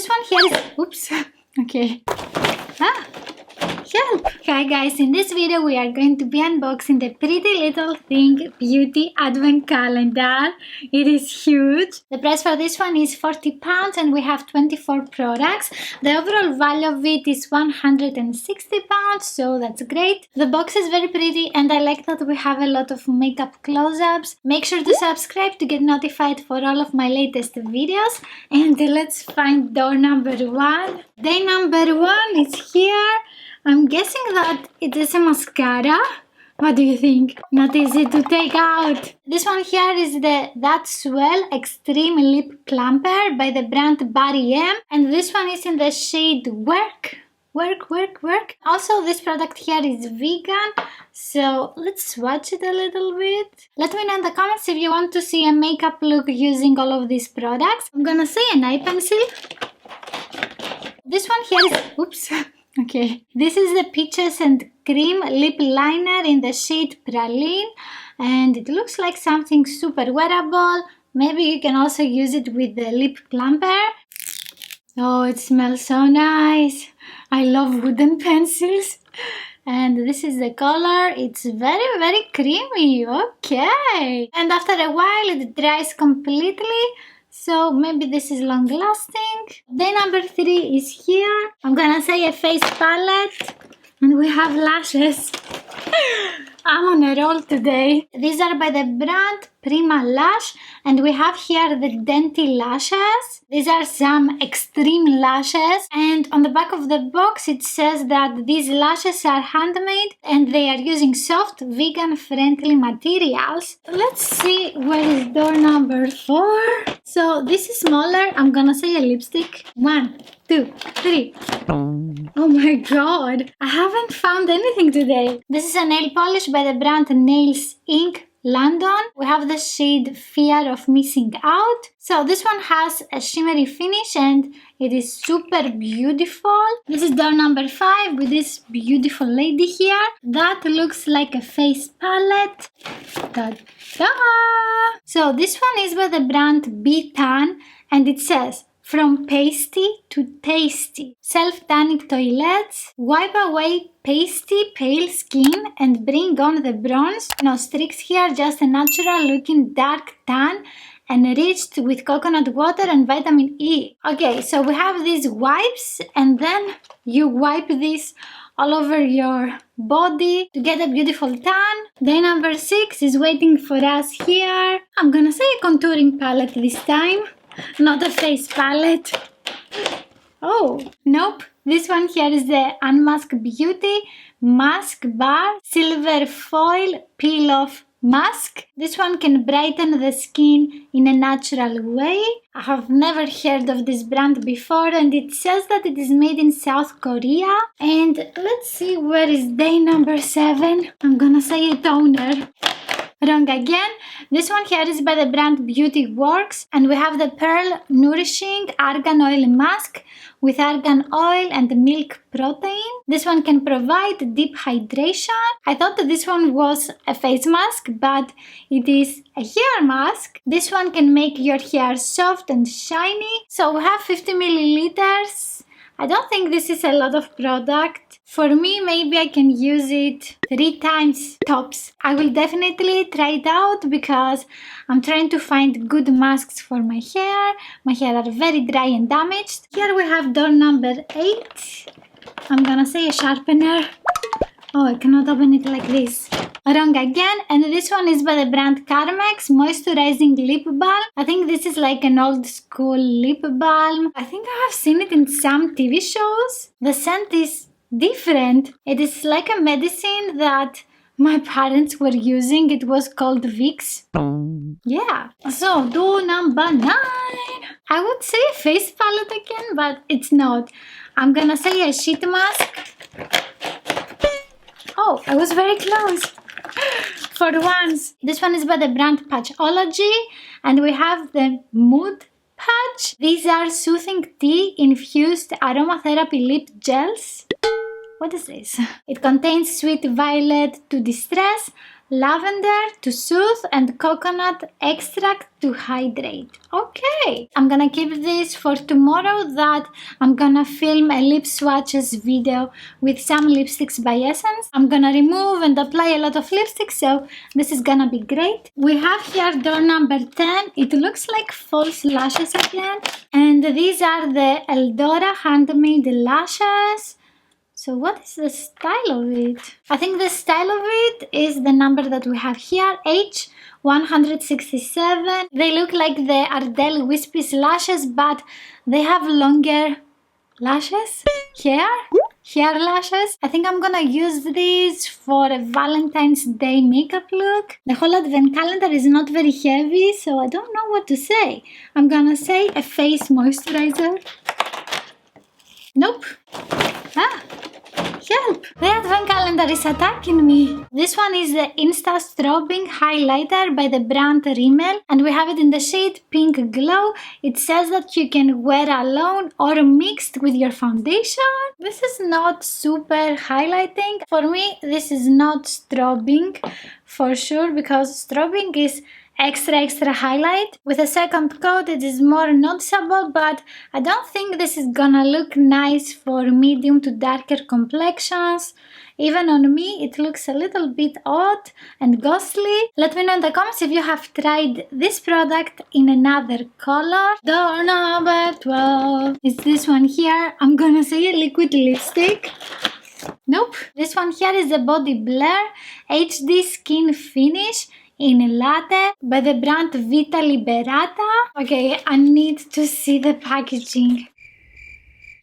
this one here is, oops, okay. Help! Hi guys, in this video we are going to be unboxing the Pretty Little Thing Beauty Advent Calendar. It is huge. The price for this one is £40 and we have 24 products. The overall value of it is £160, so that's great. The box is very pretty and I like that we have a lot of makeup close-ups. Make sure to subscribe to get notified for all of my latest videos. And let's find door number 1. Day number 1 is here. I'm guessing that it is a mascara. What do you think? Not easy to take out. This one here is the That Swell Extreme Lip Plumper by the brand Barry M. And this one is in the shade Work. Also, this product here is vegan. So let's swatch it a little bit. Let me know in the comments if you want to see a makeup look using all of these products. I'm gonna say an eye pencil. This one here is, oops. Okay, this is the Peaches and Cream Lip Liner in the shade Praline, and it looks like something super wearable. Maybe you can also use it with the lip plumper. Oh, it smells so nice. I love wooden pencils. And this is the color. It's very creamy. Okay. And after a while it dries completely. So maybe this is long lasting. Day number 3 is here. I'm gonna say a face palette. And we have lashes. I'm on a roll today. These are by the brand Prima Lash. And we have here the Denty lashes. These are some extreme lashes. And on the back of the box it says that these lashes are handmade. And they are using soft, vegan-friendly materials. Let's see where is door number 4. So this is smaller. I'm gonna say a lipstick. 1, 2, 3. Oh my god. I haven't found anything today. This is a nail polish by the brand Nails Inc. London. We have the shade Fear of Missing Out. So this one has a shimmery finish and it is super beautiful. This is door number 5 with this beautiful lady here. That looks like a face palette. Ta-da! So this one is by the brand B-Tan and it says, from pasty to tasty. Self-tanning toilettes. Wipe away pasty pale skin and bring on the bronze. No streaks here, just a natural looking dark tan enriched with coconut water and vitamin E. Okay, so we have these wipes and then you wipe this all over your body to get a beautiful tan. Day number 6 is waiting for us here. I'm gonna say a contouring palette this time. Not a face palette. Oh, nope. This one here is the Unmask Beauty Mask Bar Silver Foil Peel Off Mask. This one can brighten the skin in a natural way. I have never heard of this brand before and it says that it is made in South Korea. And let's see where is day number 7. I'm gonna say a toner. Wrong again. This one here is by the brand Beauty Works and we have the Pearl Nourishing Argan Oil Mask with argan oil and milk protein. This one can provide deep hydration. I thought that this one was a face mask, but it is a hair mask. This one can make your hair soft and shiny. So we have 50 milliliters. I don't think this is a lot of product. For me, maybe I can use it 3 times tops. I will definitely try it out because I'm trying to find good masks for my hair. My hair are very dry and damaged. Here we have door number 8. I'm gonna say a sharpener. Oh, I cannot open it like this. Wrong again. And this one is by the brand Carmex Moisturizing Lip Balm. I think this is like an old school lip balm. I think I have seen it in some TV shows. The scent is different. It is like a medicine that my parents were using. It was called Vicks. Yeah. So, door number 9. I would say a face palette again, but it's not. I'm gonna say a sheet mask. Oh, I was very close. For once. This one is by the brand Patchology and we have the Mood Patch. These are soothing tea infused aromatherapy lip gels. What is this? It contains sweet violet to distress, lavender to soothe and coconut extract to hydrate. Okay, I'm gonna keep this for tomorrow that I'm gonna film a lip swatches video with some lipsticks by Essence. I'm gonna remove and apply a lot of lipstick, so this is gonna be great. We have here door number 10. It looks like false lashes again, and these are the Eldora handmade lashes. So what is the style of it? I think the style of it is the number that we have here, H167. They look like the Ardell Wispies lashes, but they have longer lashes, hair lashes. I think I'm gonna use these for a Valentine's Day makeup look. The whole advent calendar is not very heavy, so I don't know what to say. I'm gonna say a face moisturizer. Nope. Help! The advent calendar is attacking me. This one is the Insta Strobing Highlighter by the brand Rimmel, and we have it in the shade Pink Glow. It says that you can wear alone or mixed with your foundation. This is not super highlighting. For me, this is not strobing for sure, because strobing is extra highlight. With a second coat it is more noticeable, but I don't think this is gonna look nice for medium to darker complexions. Even on me it looks a little bit odd and ghostly. Let me know in the comments if you have tried this product in another color. Door number 12 is this one here. I'm gonna say a liquid lipstick. Nope. This one here is the Body Blur HD Skin Finish in latte by the brand Vita Liberata. Okay, I need to see the packaging.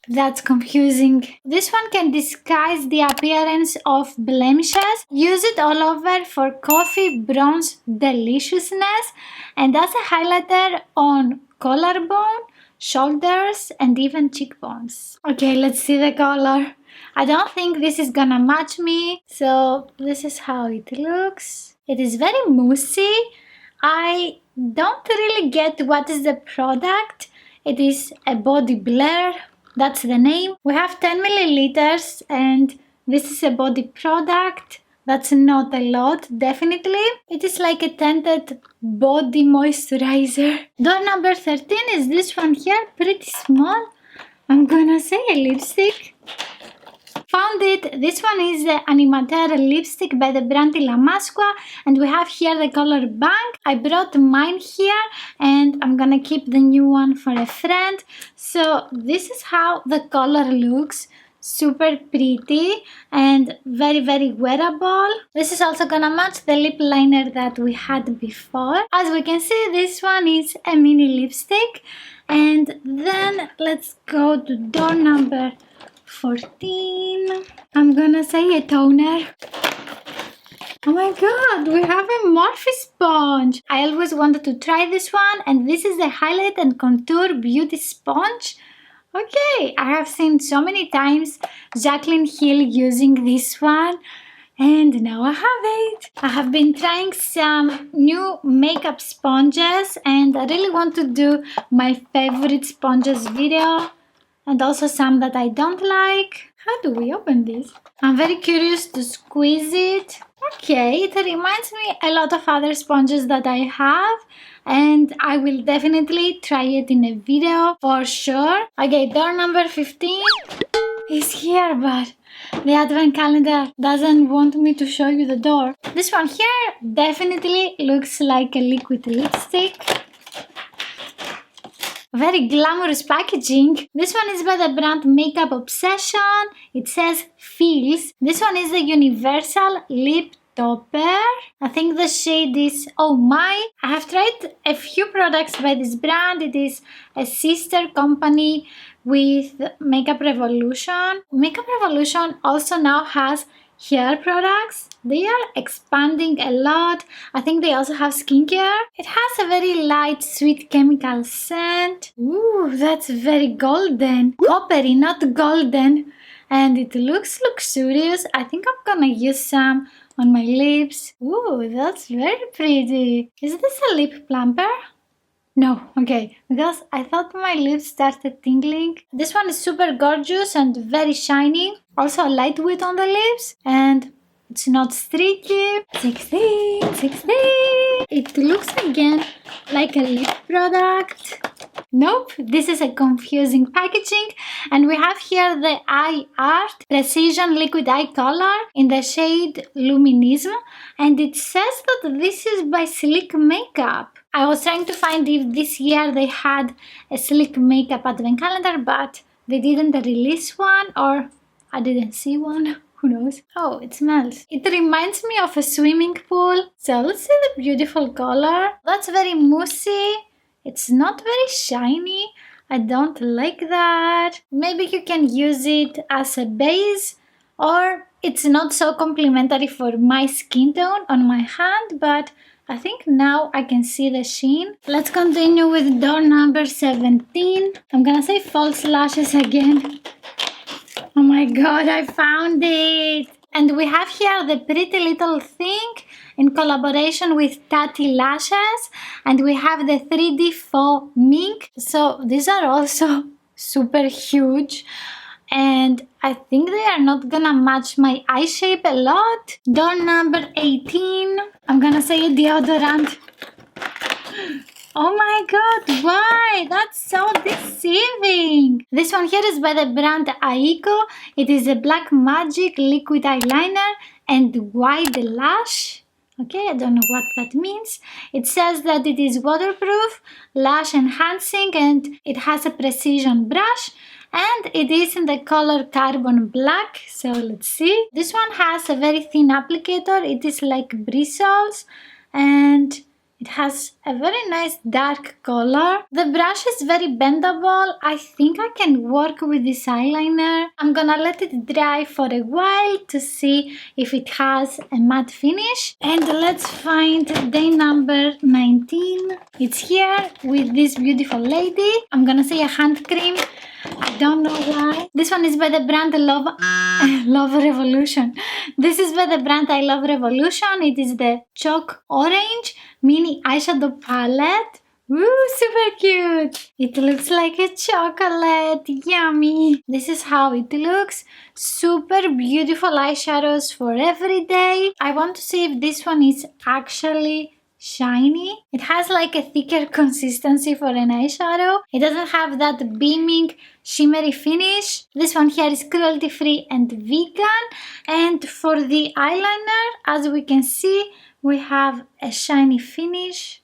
That's confusing. This one can disguise the appearance of blemishes. Use it all over for coffee bronze deliciousness, and as a highlighter on collarbone, shoulders, and even cheekbones. Okay, let's see the color. I don't think this is gonna match me, so this is how it looks. It is very moussey. I don't really get what is the product. It is a Body Blur, that's the name. We have 10 milliliters and this is a body product. That's not a lot, definitely. It is like a tinted body moisturizer. Door number 13 is this one here, pretty small. I'm gonna say a lipstick. Found it. This one is the Animateur lipstick by the brand La Masqua, and we have here the color Bank. I brought mine here and I'm gonna keep the new one for a friend. So this is how the color looks. Super pretty and very wearable. This is also gonna match the lip liner that we had before. As we can see, this one is a mini lipstick. And then let's go to door number 14. I'm gonna say a toner. Oh my god, we have a Morphe sponge. I always wanted to try this one, and this is the Highlight and Contour Beauty Sponge. Okay, I have seen so many times Jaclyn Hill using this one, and now I have it. I have been trying some new makeup sponges, and I really want to do my favorite sponges video. And also some that I don't like. How do we open this? I'm very curious to squeeze it. Okay, it reminds me a lot of other sponges that I have, and I will definitely try it in a video for sure. Okay, door number 15 is here, but the advent calendar doesn't want me to show you the door. This one here definitely looks like a liquid lipstick. Very glamorous packaging. This one is by the brand Makeup Obsession. It says Feels. This one is the Universal Lip Topper. I think the shade is Oh My. I have tried a few products by this brand. It is a sister company with Makeup Revolution. Makeup Revolution also now has hair products. They are expanding a lot. I think they also have skincare. It has a very light sweet chemical scent. Ooh, that's very golden. Coppery, not golden. And it looks luxurious. I think I'm gonna use some on my lips. Ooh, that's very pretty. Is this a lip plumper? No, okay, because I thought my lips started tingling. This one is super gorgeous and very shiny. Also lightweight on the lips, and It's not streaky. 16, 16. It looks again like a lip product. Nope, this is a confusing packaging, and we have here the Eye Art Precision Liquid Eye Color in the shade Luminism, and it says that this is by Sleek Makeup. I was trying to find if this year they had a Sleek Makeup advent calendar, but they didn't release one, or I didn't see one. Who knows? Oh, it smells. It reminds me of a swimming pool. So let's see the beautiful color. That's very moussey. It's not very shiny. I don't like that. Maybe you can use it as a base, or it's not so complimentary for my skin tone on my hand, but I think now I can see the sheen. Let's continue with door number 17. I'm gonna say false lashes again. Oh my god, I found it! And we have here the Pretty Little Thing in collaboration with Tati Lashes, and we have the 3D Faux Mink. So these are also super huge, and I think they are not gonna match my eye shape a lot. Door number 18. I'm gonna say a deodorant. Oh my god, why? That's so deceiving. This one here is by the brand Aiko. It is a Black Magic liquid eyeliner and wide lash. Okay, I don't know what that means. It says that it is waterproof, lash enhancing, and it has a precision brush, and it is in the color Carbon Black. So let's see. This one has a very thin applicator. It is like bristles, and it has a very nice dark color. The brush is very bendable. I think I can work with this eyeliner. I'm gonna let it dry for a while to see if it has a matte finish. And let's find day number 19. It's here with this beautiful lady. I'm gonna say a hand cream. I don't know why. This one is by the brand Love Revolution. This is by the brand I Love Revolution. It is the Chalk Orange Mini Eyeshadow Palette. Woo, super cute. It looks like a chocolate. Yummy. This is how it looks. Super beautiful eyeshadows for every day. I want to see if this one is actually shiny. It has like a thicker consistency for an eyeshadow. It doesn't have that beaming shimmery finish. This one here is cruelty free and vegan. And for the eyeliner, as we can see, we have a shiny finish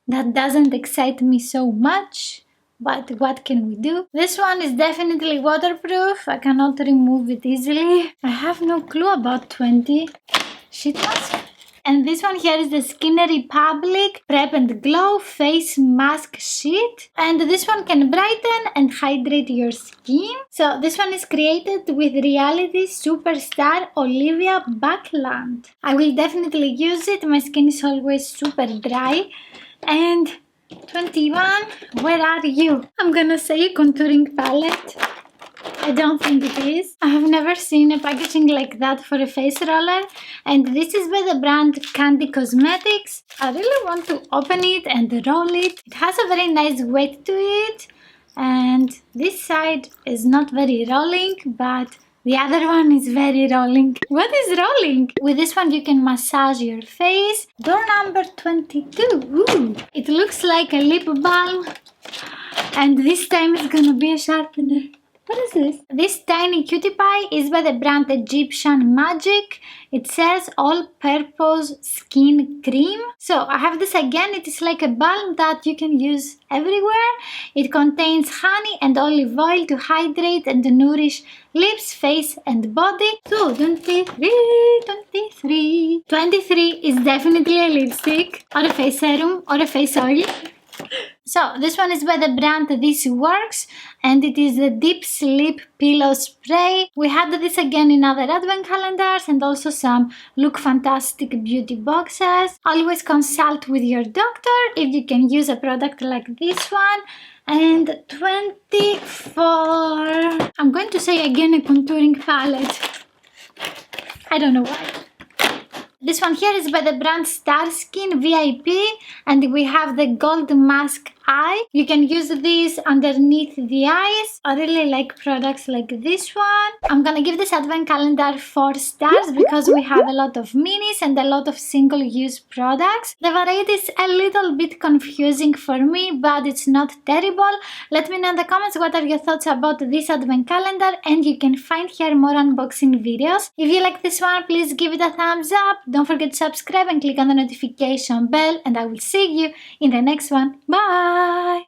that doesn't excite me so much, but what can we do? This one is definitely waterproof. I cannot remove it easily. I have no clue about 20 sheet mask. And this one here is the Skin Republic Prep and Glow Face Mask Sheet. And this one can brighten and hydrate your skin. So this one is created with reality superstar Olivia Buckland. I will definitely use it. My skin is always super dry. And 21, where are you? I'm gonna say contouring palette. I don't think it is. I have never seen a packaging like that for a face roller. And this is by the brand Candy Cosmetics. I really want to open it and roll it. It has a very nice weight to it. And this side is not very rolling, but the other one is very rolling. What is rolling? With this one you can massage your face. Door number 22. Ooh, it looks like a lip balm. And this time it's gonna be a sharpener. What is this? This tiny cutie pie is by the brand Egyptian Magic. It says all-purpose skin cream. So I have this again. It is like a balm that you can use everywhere. It contains honey and olive oil to hydrate and nourish lips, face and body. So 23. 23 is definitely a lipstick or a face serum or a face oil. So this one is by the brand This Works, and it is the Deep Sleep Pillow Spray. We had this again in other advent calendars and also some Look Fantastic beauty boxes. Always consult with your doctor if you can use a product like this one. And 24. I'm going to say again a contouring palette. I don't know why. This one here is by the brand Starskin VIP, And we have the gold mask eye. You can use these underneath the eyes. I really like products like this one. I'm gonna give this advent calendar 4 stars because we have a lot of minis and a lot of single-use products. The variety is a little bit confusing for me, but it's not terrible. Let me know in the comments what are your thoughts about this advent calendar, and you can find here more unboxing videos. If you like this one, please give it a thumbs up. Don't forget to subscribe and click on the notification bell, and I will see you in the next one. Bye!